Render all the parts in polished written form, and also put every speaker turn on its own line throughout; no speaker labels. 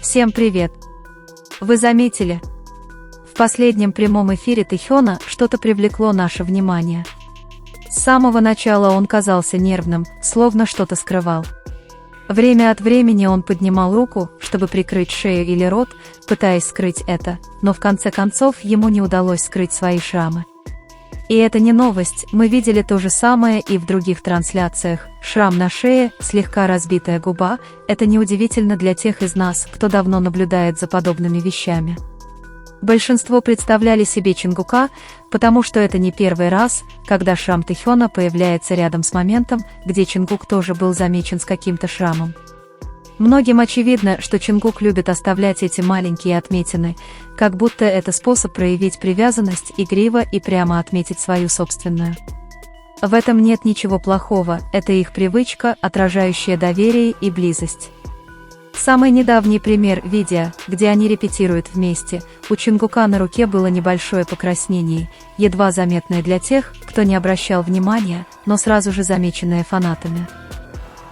Всем привет! Вы заметили? В последнем прямом эфире Тэхёна что-то привлекло наше внимание. С самого начала он казался нервным, словно что-то скрывал. Время от времени он поднимал руку, чтобы прикрыть шею или рот, пытаясь скрыть это, но в конце концов ему не удалось скрыть свои шрамы. И это не новость, мы видели то же самое и в других трансляциях. Шрам на шее, слегка разбитая губа – это неудивительно для тех из нас, кто давно наблюдает за подобными вещами. Большинство представляли себе Чингука, потому что это не первый раз, когда шрам Тэхёна появляется рядом с моментом, где Чингук тоже был замечен с каким-то шрамом. Многим очевидно, что Чингук любит оставлять эти маленькие отметины, как будто это способ проявить привязанность, игриво и прямо отметить свою собственную. В этом нет ничего плохого, это их привычка, отражающая доверие и близость. Самый недавний пример – видео, где они репетируют вместе. У Чингука на руке было небольшое покраснение, едва заметное для тех, кто не обращал внимания, но сразу же замеченное фанатами.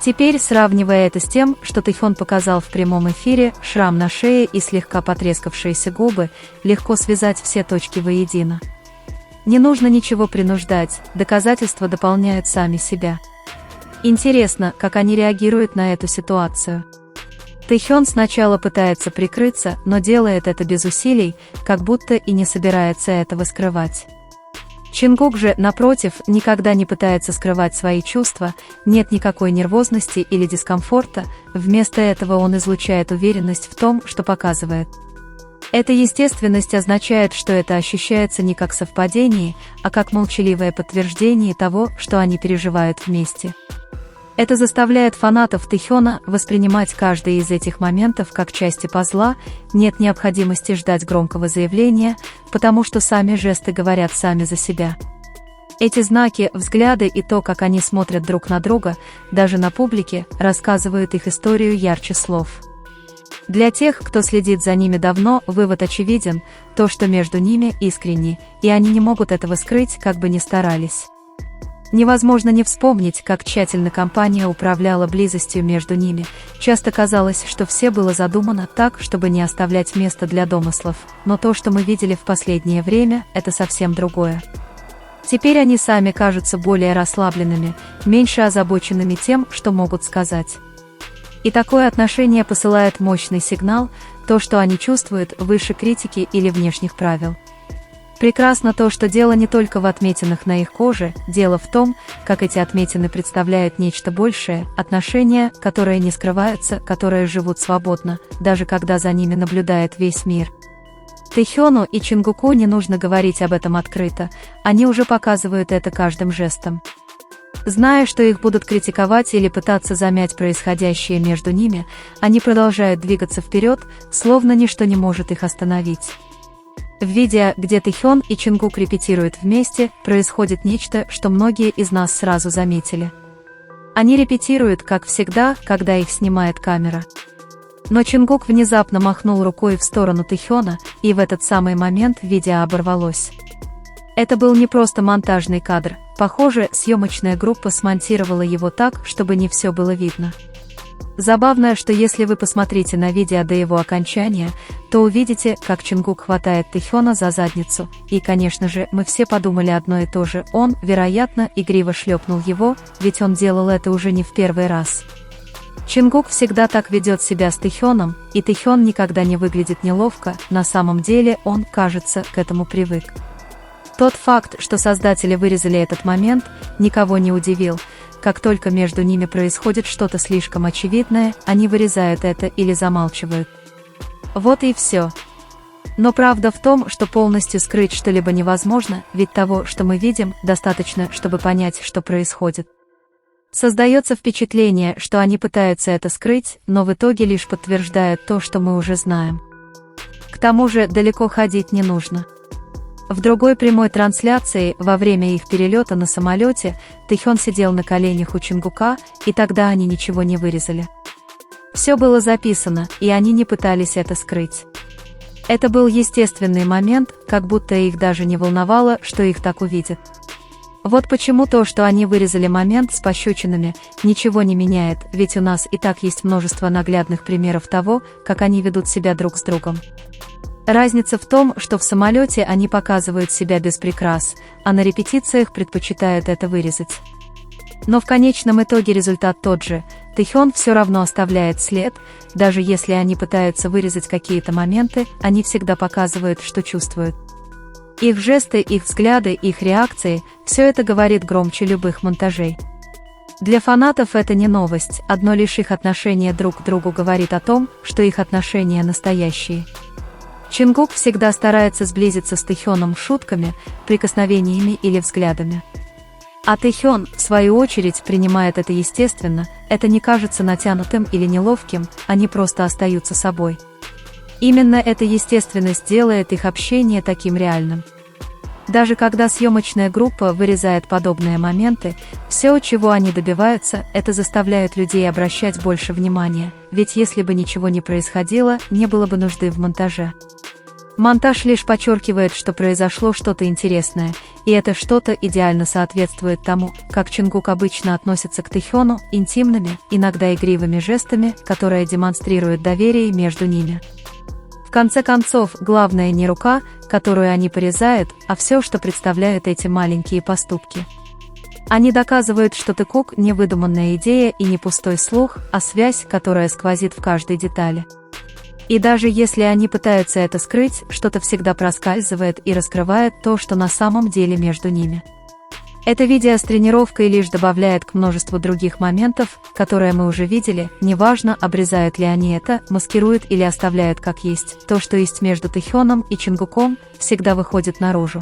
Теперь, сравнивая это с тем, что Тэхён показал в прямом эфире, шрам на шее и слегка потрескавшиеся губы, легко связать все точки воедино. Не нужно ничего принуждать, доказательства дополняют сами себя. Интересно, как они реагируют на эту ситуацию. Тэхён сначала пытается прикрыться, но делает это без усилий, как будто и не собирается этого скрывать. Чингук же, напротив, никогда не пытается скрывать свои чувства, нет никакой нервозности или дискомфорта, вместо этого он излучает уверенность в том, что показывает. Эта естественность означает, что это ощущается не как совпадение, а как молчаливое подтверждение того, что они переживают вместе. Это заставляет фанатов Тэхёна воспринимать каждый из этих моментов как части пазла, нет необходимости ждать громкого заявления, потому что сами жесты говорят сами за себя. Эти знаки, взгляды и то, как они смотрят друг на друга, даже на публике, рассказывают их историю ярче слов. Для тех, кто следит за ними давно, вывод очевиден, то, что между ними искренне, и они не могут этого скрыть, как бы ни старались. Невозможно не вспомнить, как тщательно компания управляла близостью между ними. Часто казалось, что все было задумано так, чтобы не оставлять места для домыслов, но то, что мы видели в последнее время, это совсем другое. Теперь они сами кажутся более расслабленными, меньше озабоченными тем, что могут сказать. И такое отношение посылает мощный сигнал, то, что они чувствуют, выше критики или внешних правил. Прекрасно то, что дело не только в отметинах на их коже, дело в том, как эти отметины представляют нечто большее, отношения, которые не скрываются, которые живут свободно, даже когда за ними наблюдает весь мир. Тэхёну и Чингуку не нужно говорить об этом открыто, они уже показывают это каждым жестом. Зная, что их будут критиковать или пытаться замять происходящее между ними, они продолжают двигаться вперед, словно ничто не может их остановить. В видео, где Тэхён и Чингук репетируют вместе, происходит нечто, что многие из нас сразу заметили. Они репетируют, как всегда, когда их снимает камера. Но Чингук внезапно махнул рукой в сторону Тэхёна, и в этот самый момент видео оборвалось. Это был не просто монтажный кадр, похоже, съемочная группа смонтировала его так, чтобы не все было видно. Забавно, что если вы посмотрите на видео до его окончания, то увидите, как Чингук хватает Тэхёна за задницу, и, конечно же, мы все подумали одно и то же, он, вероятно, игриво шлепнул его, ведь он делал это уже не в первый раз. Чингук всегда так ведет себя с Тэхёном, и Тэхён никогда не выглядит неловко, на самом деле он, кажется, к этому привык. Тот факт, что создатели вырезали этот момент, никого не удивил. Как только между ними происходит что-то слишком очевидное, они вырезают это или замалчивают. Вот и все. Но правда в том, что полностью скрыть что-либо невозможно, ведь того, что мы видим, достаточно, чтобы понять, что происходит. Создается впечатление, что они пытаются это скрыть, но в итоге лишь подтверждают то, что мы уже знаем. К тому же далеко ходить не нужно. В другой прямой трансляции, во время их перелета на самолете, Тэхён сидел на коленях у Чингука, и тогда они ничего не вырезали. Все было записано, и они не пытались это скрыть. Это был естественный момент, как будто их даже не волновало, что их так увидят. Вот почему то, что они вырезали момент с пощечинами, ничего не меняет, ведь у нас и так есть множество наглядных примеров того, как они ведут себя друг с другом. Разница в том, что в самолете они показывают себя без прикрас, а на репетициях предпочитают это вырезать. Но в конечном итоге результат тот же. Тэхён все равно оставляет след, даже если они пытаются вырезать какие-то моменты, они всегда показывают, что чувствуют. Их жесты, их взгляды, их реакции – все это говорит громче любых монтажей. Для фанатов это не новость, одно лишь их отношение друг к другу говорит о том, что их отношения настоящие. Чингук всегда старается сблизиться с Тэхёном шутками, прикосновениями или взглядами. А Тэхён, в свою очередь, принимает это естественно, это не кажется натянутым или неловким, они просто остаются собой. Именно эта естественность делает их общение таким реальным. Даже когда съемочная группа вырезает подобные моменты, все, чего они добиваются, это заставляет людей обращать больше внимания, ведь если бы ничего не происходило, не было бы нужды в монтаже. Монтаж лишь подчеркивает, что произошло что-то интересное, и это что-то идеально соответствует тому, как Чингук обычно относится к Тэхёну, интимными, иногда игривыми жестами, которые демонстрируют доверие между ними. В конце концов, главное не рука, которую они порезают, а все, что представляют эти маленькие поступки. Они доказывают, что Тэкук не выдуманная идея и не пустой слух, а связь, которая сквозит в каждой детали. И даже если они пытаются это скрыть, что-то всегда проскальзывает и раскрывает то, что на самом деле между ними. Это видео с тренировкой лишь добавляет к множеству других моментов, которые мы уже видели, неважно, обрезают ли они это, маскируют или оставляют как есть, то, что есть между Тэхёном и Чингуком, всегда выходит наружу.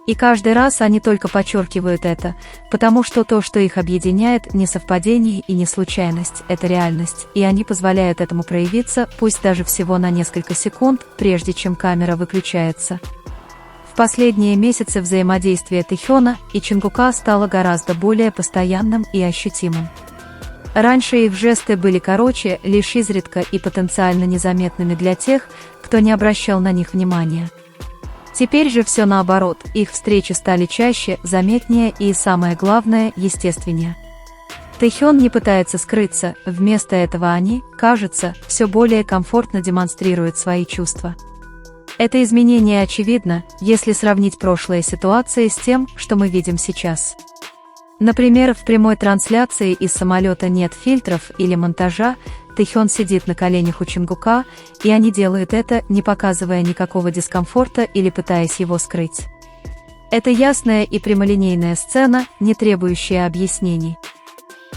И каждый раз они только подчеркивают это, потому что то, что их объединяет, не совпадение и не случайность, это реальность, и они позволяют этому проявиться, пусть даже всего на несколько секунд, прежде чем камера выключается. В последние месяцы взаимодействие Тэхёна и Чингука стало гораздо более постоянным и ощутимым. Раньше их жесты были короче, лишь изредка и потенциально незаметными для тех, кто не обращал на них внимания. Теперь же все наоборот, их встречи стали чаще, заметнее и, самое главное, естественнее. Тэхён не пытается скрыться, вместо этого они, кажется, все более комфортно демонстрируют свои чувства. Это изменение очевидно, если сравнить прошлые ситуации с тем, что мы видим сейчас. Например, в прямой трансляции из самолета нет фильтров или монтажа, Тэхён сидит на коленях у Чингука, и они делают это, не показывая никакого дискомфорта или пытаясь его скрыть. Это ясная и прямолинейная сцена, не требующая объяснений.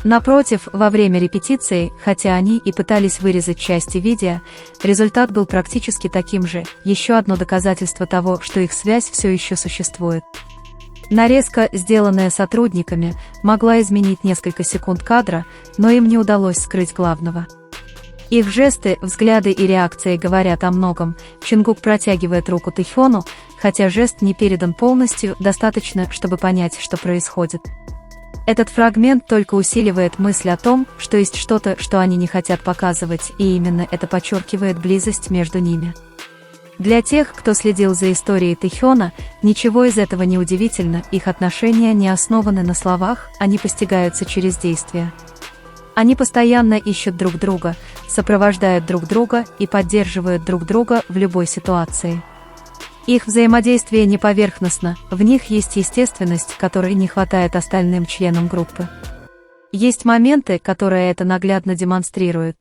Напротив, во время репетиции, хотя они и пытались вырезать части видео, результат был практически таким же, еще одно доказательство того, что их связь все еще существует. Нарезка, сделанная сотрудниками, могла изменить несколько секунд кадра, но им не удалось скрыть главного. Их жесты, взгляды и реакции говорят о многом. Чингук протягивает руку Тэхёну, хотя жест не передан полностью, достаточно, чтобы понять, что происходит. Этот фрагмент только усиливает мысль о том, что есть что-то, что они не хотят показывать, и именно это подчеркивает близость между ними. Для тех, кто следил за историей Тэхёна, ничего из этого не удивительно, их отношения не основаны на словах, они постигаются через действия. Они постоянно ищут друг друга, сопровождают друг друга и поддерживают друг друга в любой ситуации. Их взаимодействие не поверхностно, в них есть естественность, которой не хватает остальным членам группы. Есть моменты, которые это наглядно демонстрируют.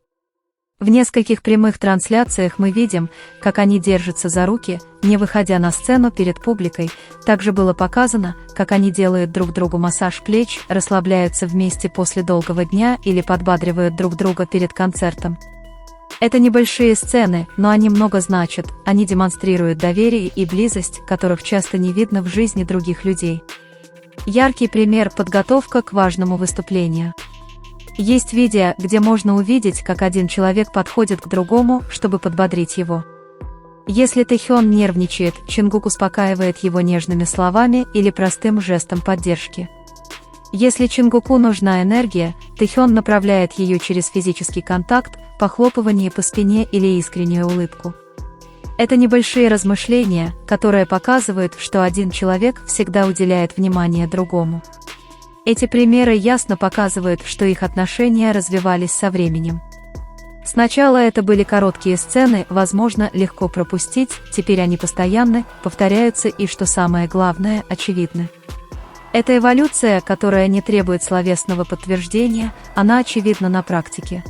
В нескольких прямых трансляциях мы видим, как они держатся за руки, не выходя на сцену перед публикой. Также было показано, как они делают друг другу массаж плеч, расслабляются вместе после долгого дня или подбадривают друг друга перед концертом. Это небольшие сцены, но они много значат, они демонстрируют доверие и близость, которых часто не видно в жизни других людей. Яркий пример – подготовка к важному выступлению. Есть видео, где можно увидеть, как один человек подходит к другому, чтобы подбодрить его. Если Тэхён нервничает, Чингук успокаивает его нежными словами или простым жестом поддержки. Если Чингуку нужна энергия, Тэхён направляет ее через физический контакт, похлопывание по спине или искреннюю улыбку. Это небольшие размышления, которые показывают, что один человек всегда уделяет внимание другому. Эти примеры ясно показывают, что их отношения развивались со временем. Сначала это были короткие сцены, возможно, легко пропустить, теперь они постоянны, повторяются и, что самое главное, очевидны. Это эволюция, которая не требует словесного подтверждения, она очевидна на практике.